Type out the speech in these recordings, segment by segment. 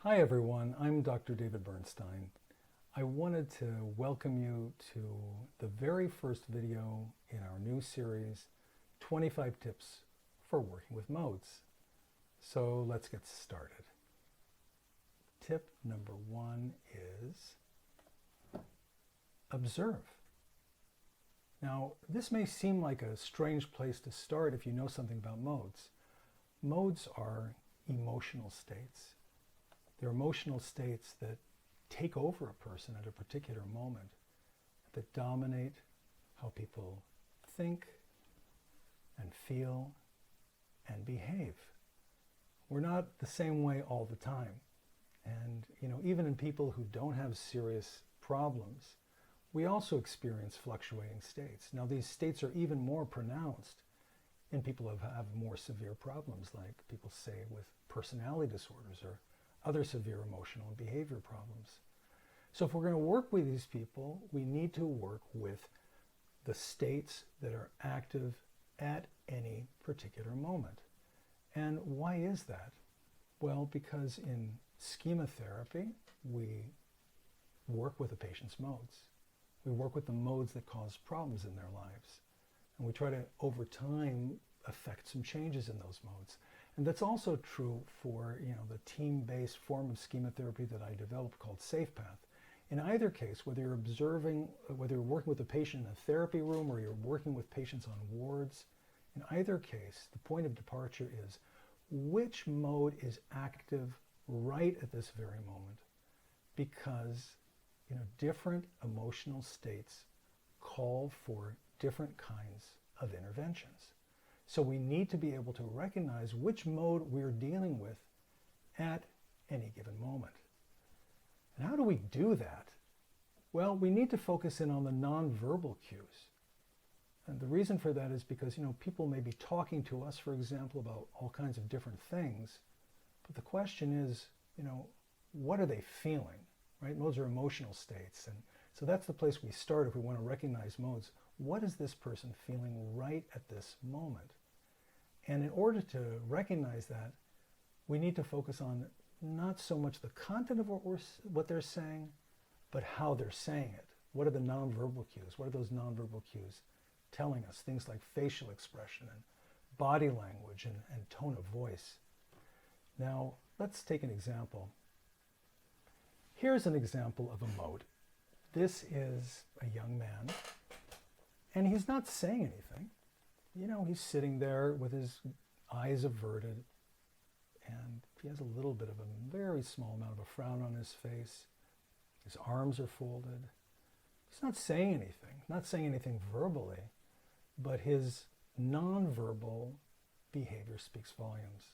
Hi everyone, I'm Dr. David Bernstein. I wanted to welcome you to the very first video in our new series, 25 Tips for Working with Modes. So let's get started. Tip number one is observe. Now, this may seem like a strange place to start if you know something about modes. Modes are emotional states. They're emotional states that take over a person at a particular moment, that dominate how people think and feel and behave. We're not the same way all the time. And even in people who don't have serious problems, we also experience fluctuating states. Now, these states are even more pronounced in people who have more severe problems, like people say with personality disorders or other severe emotional and behavior problems. So if we're going to work with these people, we need to work with the states that are active at any particular moment. And why is that? Well, because in schema therapy, we work with the patient's modes. We work with the modes that cause problems in their lives. And we try to, over time, affect some changes in those modes. And that's also true for the team-based form of schema therapy that I developed called SafePath. In either case, whether you're working with a patient in a therapy room or you're working with patients on wards, in either case, the point of departure is which mode is active right at this very moment, because different emotional states call for different kinds of interventions. So we need to be able to recognize which mode we're dealing with at any given moment. And how do we do that? Well, we need to focus in on the nonverbal cues. And the reason for that is because, people may be talking to us, for example, about all kinds of different things. But the question is, what are they feeling, right? Modes are emotional states. And so that's the place we start if we want to recognize modes. What is this person feeling right at this moment? And in order to recognize that, we need to focus on not so much the content of what they're saying, but how they're saying it. What are the nonverbal cues? What are those nonverbal cues telling us? Things like facial expression and body language and tone of voice. Now, let's take an example. Here's an example of a mode. This is a young man, and he's not saying anything. He's sitting there with his eyes averted, and he has a little bit of a very small amount of a frown on his face. His arms are folded. He's not saying anything verbally, but his nonverbal behavior speaks volumes.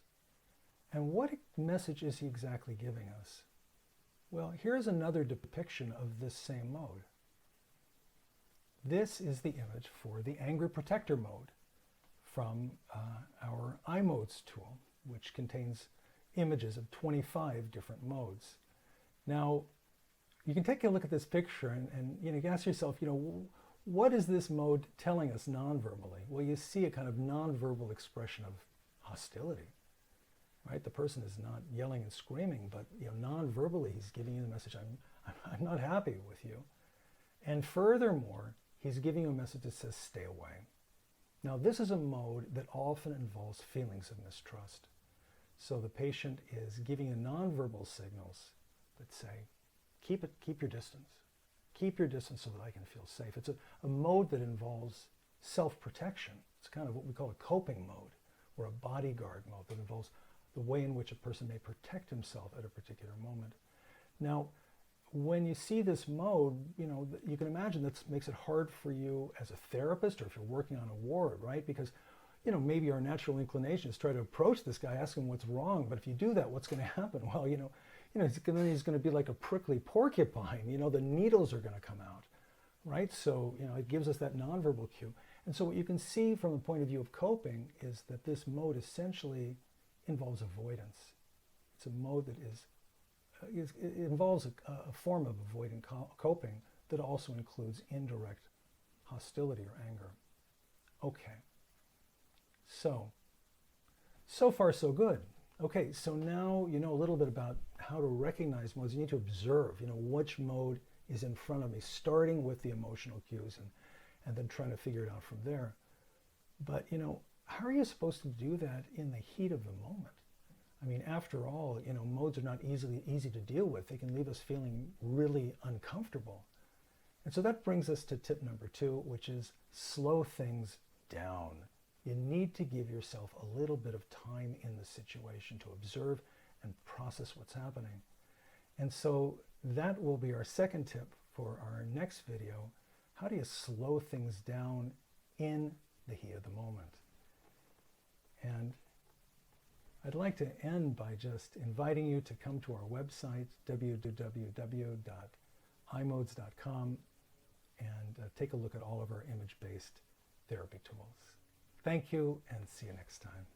And what message is he exactly giving us? Well, here's another depiction of this same mode. This is the image for the angry protector mode from our iModes tool, which contains images of 25 different modes. Now, you can take a look at this picture and you can ask yourself, what is this mode telling us non-verbally? Well, you see a kind of non-verbal expression of hostility, right? The person is not yelling and screaming, but non-verbally he's giving you the message, I'm not happy with you. And furthermore, he's giving you a message that says, stay away. Now, this is a mode that often involves feelings of mistrust. So the patient is giving you nonverbal signals that say, keep your distance. Keep your distance so that I can feel safe. It's a mode that involves self-protection. It's kind of what we call a coping mode, or a bodyguard mode that involves the way in which a person may protect himself at a particular moment. Now, when you see this mode, you can imagine that makes it hard for you as a therapist or if you're working on a ward, right? Because, maybe our natural inclination is try to approach this guy, ask him what's wrong. But if you do that, what's going to happen? Well, he's going to be like a prickly porcupine. The needles are going to come out, right? So, it gives us that nonverbal cue. And so what you can see from the point of view of coping is that this mode essentially involves avoidance. It's a mode that it involves a form of avoiding coping that also includes indirect hostility or anger. Okay, so far so good. Okay, so now you know a little bit about how to recognize modes, you need to observe, which mode is in front of me, starting with the emotional cues and then trying to figure it out from there. But, how are you supposed to do that in the heat of the moment? I mean, after all, modes are not easy to deal with. They can leave us feeling really uncomfortable. And so that brings us to tip number 2, which is slow things down. You need to give yourself a little bit of time in the situation to observe and process what's happening. And so that will be our second tip for our next video. How do you slow things down in the heat of the moment? And I'd like to end by just inviting you to come to our website, www.imodes.com, and take a look at all of our image-based therapy tools. Thank you, and see you next time.